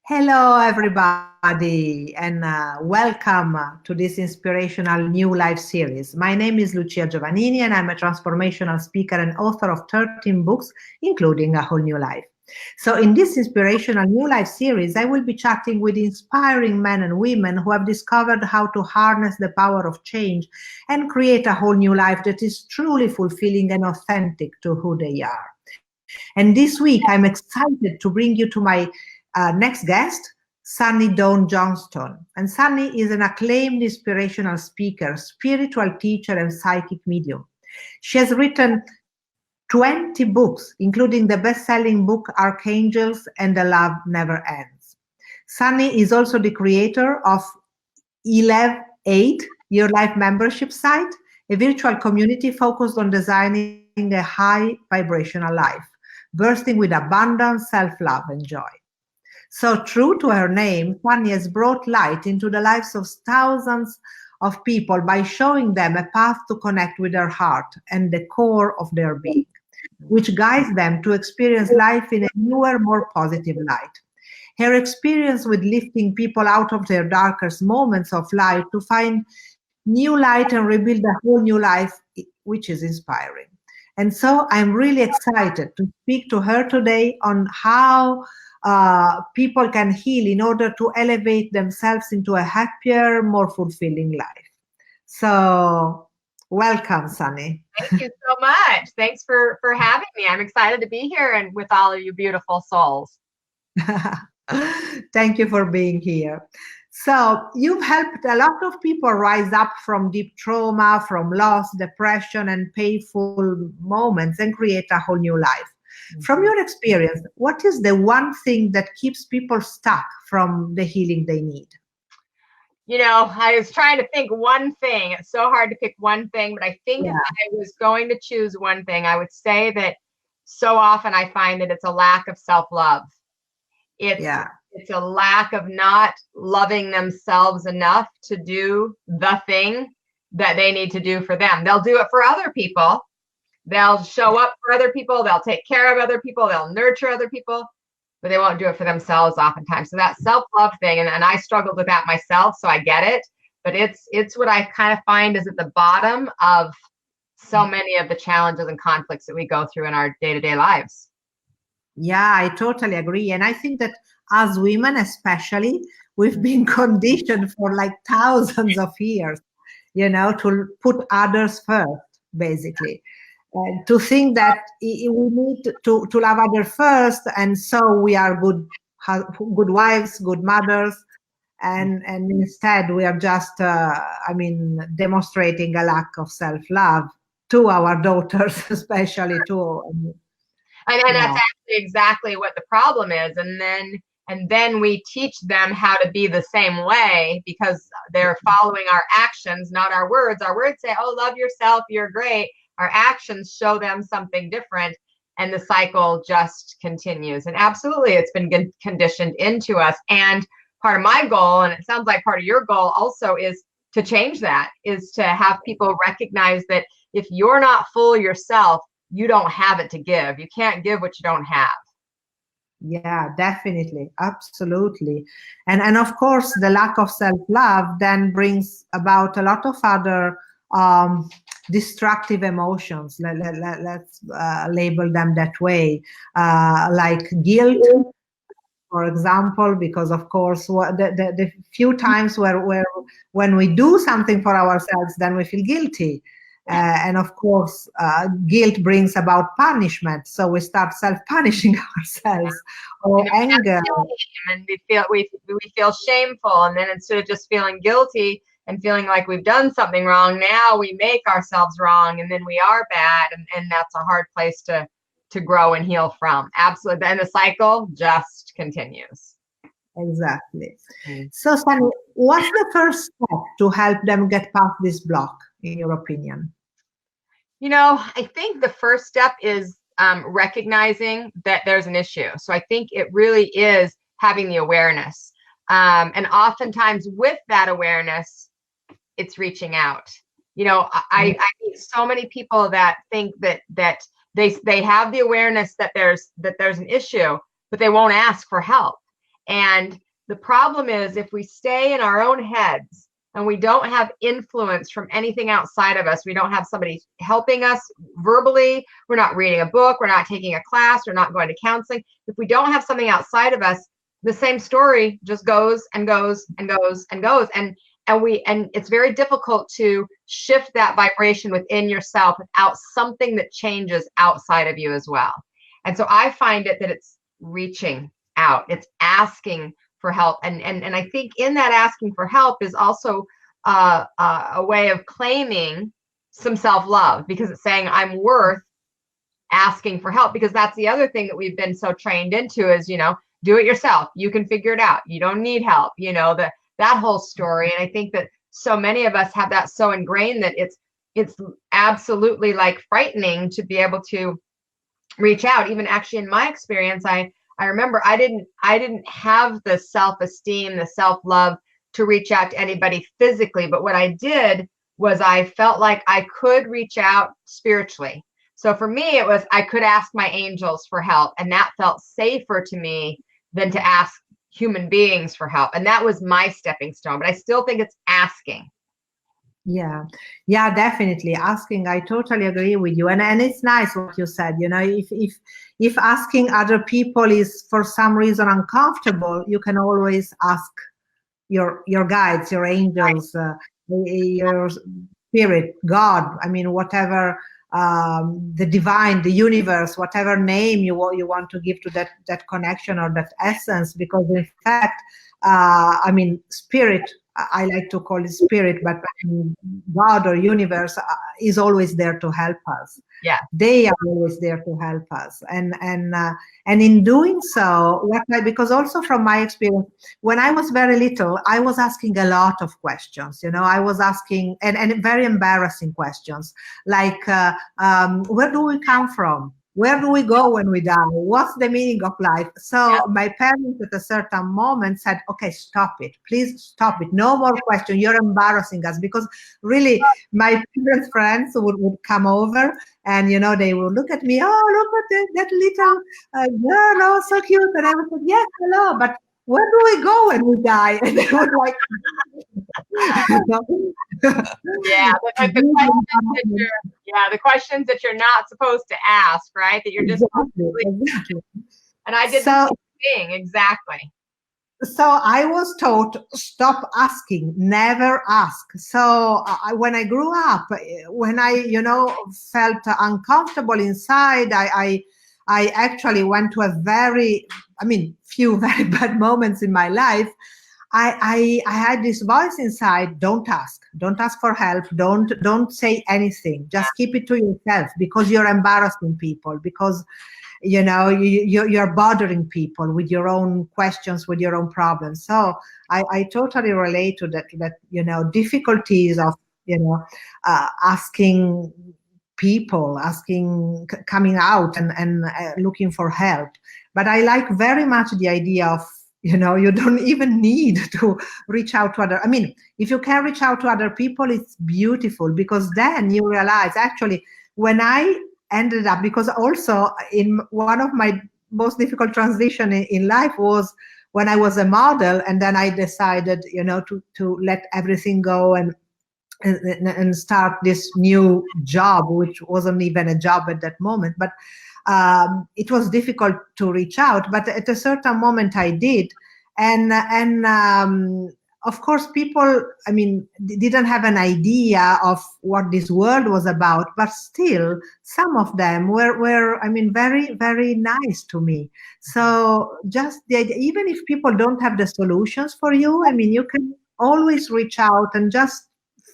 Hello, everybody, and welcome to this inspirational new life series. My name is Lucia Giovannini, and I'm a transformational speaker and author of 13 books, including A Whole New Life. So in this inspirational new life series, I will be chatting with inspiring men and women who have discovered how to harness the power of change and create a whole new life that is truly fulfilling and authentic to who they are. And this week, I'm excited to bring you to my next guest, Sunny Dawn Johnstone. And Sunny is an acclaimed inspirational speaker, spiritual teacher, and psychic medium. She has written 20 books, including the best-selling book Archangels and The Love Never Ends. Sunny is also the creator of 8 Your Life membership site, a virtual community focused on designing a high vibrational life, bursting with abundance, self-love, and joy. So true to her name, Sunny has brought light into the lives of thousands of people by showing them a path to connect with their heart and the core of their being, which guides them to experience life in a newer, more positive light. Her experience with lifting people out of their darkest moments of life to find new light and rebuild a whole new life, which is inspiring. And so I'm really excited to speak to her today on how people can heal in order to elevate themselves into a happier, more fulfilling life. So welcome, Sunny. Thank you so much. Thanks for having me. I'm excited to be here and with all of you beautiful souls. Thank you for being here. So you've helped a lot of people rise up from deep trauma, from loss, depression, and painful moments and create a whole new life. From your experience, what is the one thing that keeps people stuck from the healing they need? You know, I was trying to think one thing. It's so hard to pick one thing, but I think if I was going to choose one thing, I would say that so often I find that it's a lack of self-love. It's a lack of not loving themselves enough to do the thing that they need to do for them. They'll do it for other people. They'll show up for other people. They'll take care of other people. They'll nurture other people, but they won't do it for themselves oftentimes. So that self-love thing, and I struggled with that myself, so I get it. But it's what I kind of find is at the bottom of so many of the challenges and conflicts that we go through in our day-to-day lives. Yeah, I totally agree. And I think that as women especially, we've been conditioned for like thousands of years, to put others first, basically. To think that we need to love others first, and so we are good wives, good mothers, and instead we are just, demonstrating a lack of self-love to our daughters, especially to. And that's actually exactly what the problem is. And then we teach them how to be the same way because they're following our actions, not our words. Our words say, oh, love yourself, you're great. Our actions show them something different, and the cycle just continues. And absolutely, it's been conditioned into us. And part of my goal, and it sounds like part of your goal also, is to change that, is to have people recognize that if you're not full yourself, you don't have it to give. You can't give what you don't have. Yeah, definitely. Absolutely. And of course, the lack of self-love then brings about a lot of other destructive emotions. Let's label them that way, like guilt, for example, because of course the few times when we do something for ourselves, then we feel guilty. And of course, guilt brings about punishment, so we start self-punishing ourselves, or anger, and we feel shameful, and then instead of just feeling guilty and feeling like we've done something wrong, now we make ourselves wrong, and then we are bad, and that's a hard place to grow and heal from. Absolutely, and the cycle just continues. Exactly. So, Sunny, what's the first step to help them get past this block, in your opinion? You know, I think the first step is recognizing that there's an issue. So I think it really is having the awareness. And oftentimes with that awareness, it's reaching out. You know, I meet so many people that think that they have the awareness that there's an issue, but they won't ask for help. And the problem is, if we stay in our own heads and we don't have influence from anything outside of us, we don't have somebody helping us verbally, we're not reading a book, we're not taking a class, we're not going to counseling. If we don't have something outside of us, the same story just goes and goes and goes and goes. And it's very difficult to shift that vibration within yourself without something that changes outside of you as well. And so I find that it's reaching out, it's asking for help. And I think in that asking for help is also a way of claiming some self-love, because it's saying I'm worth asking for help. Because that's the other thing that we've been so trained into is, do it yourself. You can figure it out. You don't need help, that whole story. And I think that so many of us have that so ingrained that it's absolutely like frightening to be able to reach out. Even actually in my experience, I remember I didn't have the self-esteem, the self-love to reach out to anybody physically. But what I did was I felt like I could reach out spiritually. So for me, it was, I could ask my angels for help, and that felt safer to me than to ask human beings for help. And that was my stepping stone, but I still think it's asking. Yeah, definitely asking. I totally agree with you. And it's nice what you said, if asking other people is for some reason uncomfortable, you can always ask your guides, your angels, your spirit, God, whatever, the divine, the universe, whatever name you want to give to that connection or that essence. Because in fact, spirit, I like to call it spirit, but God or universe is always there to help us. Yeah, they are always there to help us, and in doing so, because also from my experience, when I was very little, I was asking a lot of questions. I was asking and very embarrassing questions, like where do we come from? Where do we go when we die? What's the meaning of life? So my parents at a certain moment said, okay, stop it. Please stop it. No more questions. You're embarrassing us. Because really, my parents' friends would come over and, they would look at me, oh, look at that little girl, oh, so cute. And I would say, yes, hello, but where do we go when we die? And they would like... the questions that you're not supposed to ask, right? That you're just exactly. And I did the same thing, exactly. So I was taught, stop asking, never ask. So when I grew up, when I, felt uncomfortable inside, I actually went to few very bad moments in my life. I had this voice inside, don't ask for help, don't say anything, just keep it to yourself, because you're embarrassing people, because you're bothering people with your own questions, with your own problems. So I totally relate to that difficulties of asking people, coming out and looking for help. But I like very much the idea of you don't even need to reach out to other. If you can reach out to other people, it's beautiful, because then you realize, actually, when I ended up, because also in one of my most difficult transition in life was when I was a model, and then I decided, to let everything go and start this new job, which wasn't even a job at that moment. But it was difficult to reach out, but at a certain moment I did, and of course people, didn't have an idea of what this world was about, but still some of them were very, very nice to me. So just the idea, even if people don't have the solutions for you, you can always reach out and just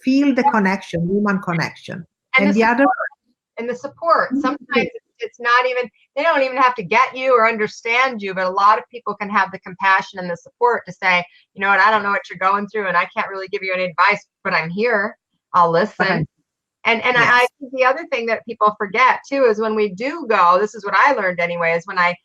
feel the connection, human connection, and the support. Sometimes it's not even, they don't even have to get you or understand you, but a lot of people can have the compassion and the support to say, you know what, I don't know what you're going through, and I can't really give you any advice, but I'm here, I'll listen. Okay. And yes. I think the other thing that people forget too is when we do go, this is what I learned anyway, is when I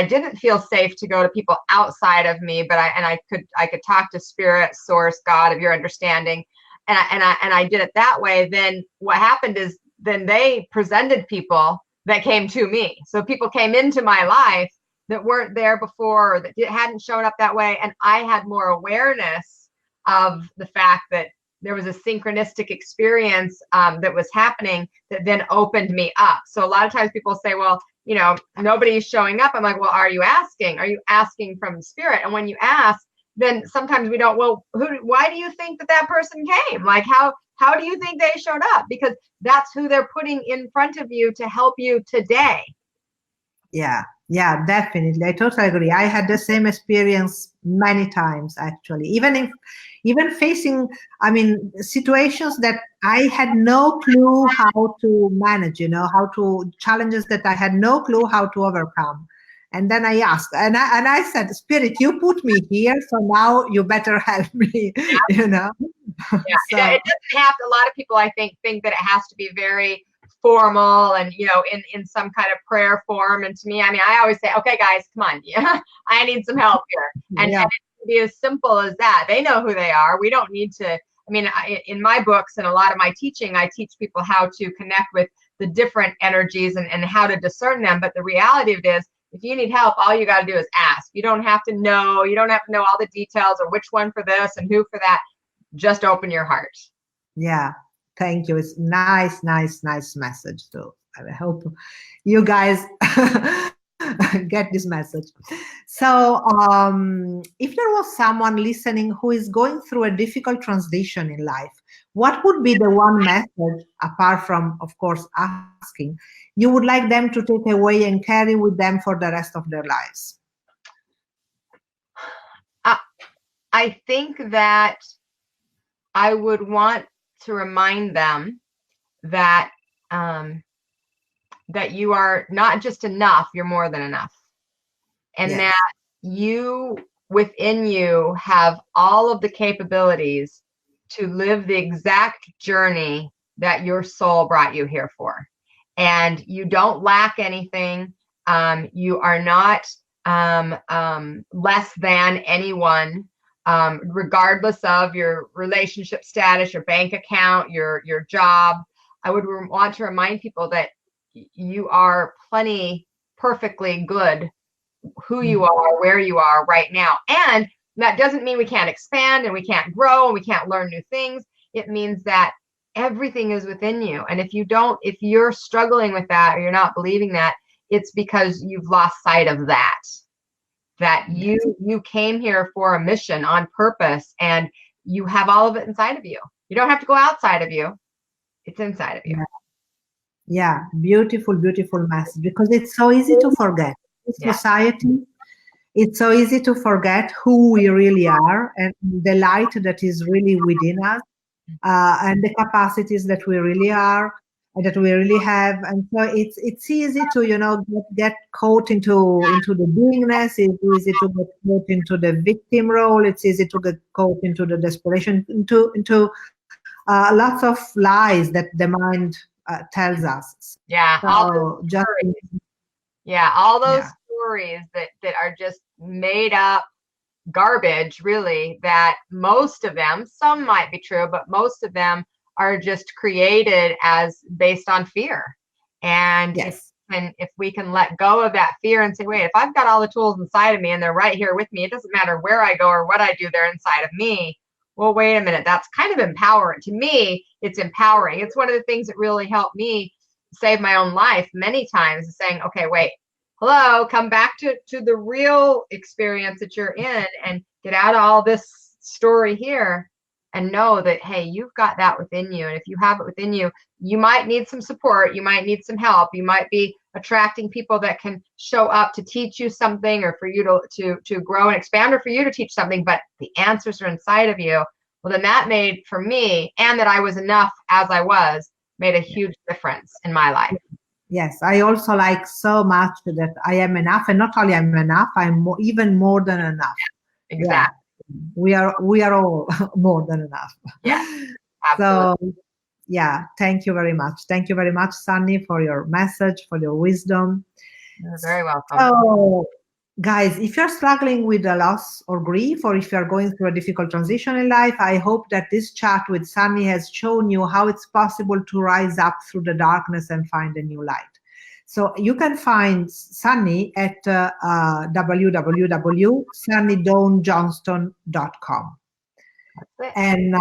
didn't feel safe to go to people outside of me, but I could talk to spirit, source, God of your understanding, and I did it that way. Then what happened is, then they presented people that came to me. So people came into my life that weren't there before, or that hadn't shown up that way. And I had more awareness of the fact that there was a synchronistic experience that was happening that then opened me up. So a lot of times people say, well, you know, nobody's showing up. I'm like, well, are you asking? Are you asking from spirit? And when you ask, then sometimes we don't, well, why do you think that person came? Like, how do you think they showed up? Because that's who they're putting in front of you to help you today. Yeah, definitely. I totally agree. I had the same experience many times, actually. Even facing, I mean, situations that I had no clue how to manage, challenges that I had no clue how to overcome. And then I asked, and I said, Spirit, you put me here, so now you better help me, Yeah. So, it doesn't have to, a lot of people, I think that it has to be very formal and, in some kind of prayer form. And to me, I mean, I always say, okay, guys, come on. Yeah, I need some help here. And it can be as simple as that. They know who they are. We don't need to, I mean, in my books and a lot of my teaching, I teach people how to connect with the different energies and how to discern them. But the reality of it is, if you need help, all you got to do is ask. You don't have to know. You don't have to know all the details or which one for this and who for that. Just open your heart. Yeah, thank you. It's nice message too. I hope you guys get this message. So if there was someone listening who is going through a difficult transition in life, what would be the one message, apart from, of course, asking, you would like them to take away and carry with them for the rest of their lives? I think that I would want to remind them that that you are not just enough, you're more than enough. And that you, within you, have all of the capabilities to live the exact journey that your soul brought you here for. And you don't lack anything. You are not less than anyone. Regardless of your relationship status, your bank account, your job. I would want to remind people that you are plenty perfectly good who you are, where you are right now. And that doesn't mean we can't expand and we can't grow and we can't learn new things. It means that everything is within you. And if you're struggling with that or you're not believing that, it's because you've lost sight of that. That you came here for a mission on purpose, and you have all of it inside of you. You don't have to go outside of you. It's inside of you. Yeah, beautiful message, because it's so easy to forget. In society, it's so easy to forget who we really are and the light that is really within us, and the capacities that we really are, that we really have. And so it's easy to get caught into the beingness. It's easy to get caught into the victim role. It's easy to get caught into the desperation, into lots of lies that the mind tells us. Yeah, so all those stories that are just made up garbage, really, that most of them, some might be true, but most of them are just created as based on fear. And if we can let go of that fear and say, wait, if I've got all the tools inside of me and they're right here with me, it doesn't matter where I go or what I do, they're inside of me. Well, wait a minute, that's kind of empowering. To me, it's empowering. It's one of the things that really helped me save my own life many times, is saying, okay, wait, hello, come back to the real experience that you're in and get out of all this story here and know that, hey, you've got that within you. And if you have it within you, you might need some support. You might need some help. You might be attracting people that can show up to teach you something, or for you to grow and expand, or for you to teach something, but the answers are inside of you. Well, then that made, for me, and that I was enough as I was, made a huge difference in my life. Yes, I also like so much that I am enough, and not only I'm enough, I'm even more than enough. Exactly. Yeah. We are all more than enough. Yeah, absolutely. So, yeah, thank you very much. Thank you very much, Sunny, for your message, for your wisdom. You're very welcome. So, guys, if you're struggling with a loss or grief, or if you're going through a difficult transition in life, I hope that this chat with Sunny has shown you how it's possible to rise up through the darkness and find a new light. So you can find Sunny at www.sunnydawnjohnston.com. And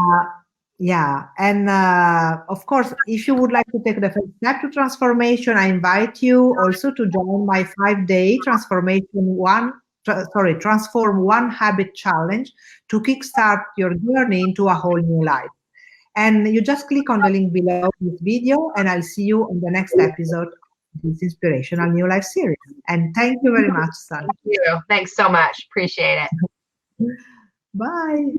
of course, if you would like to take the first step to transformation, I invite you also to join my 5-day Transform One Habit Challenge to kickstart your journey into a whole new life. And you just click on the link below this video, and I'll see you on the next episode of this Inspirational New Life series. And thank you very much, Sunny. Thank you. Thanks so much. Appreciate it. Bye.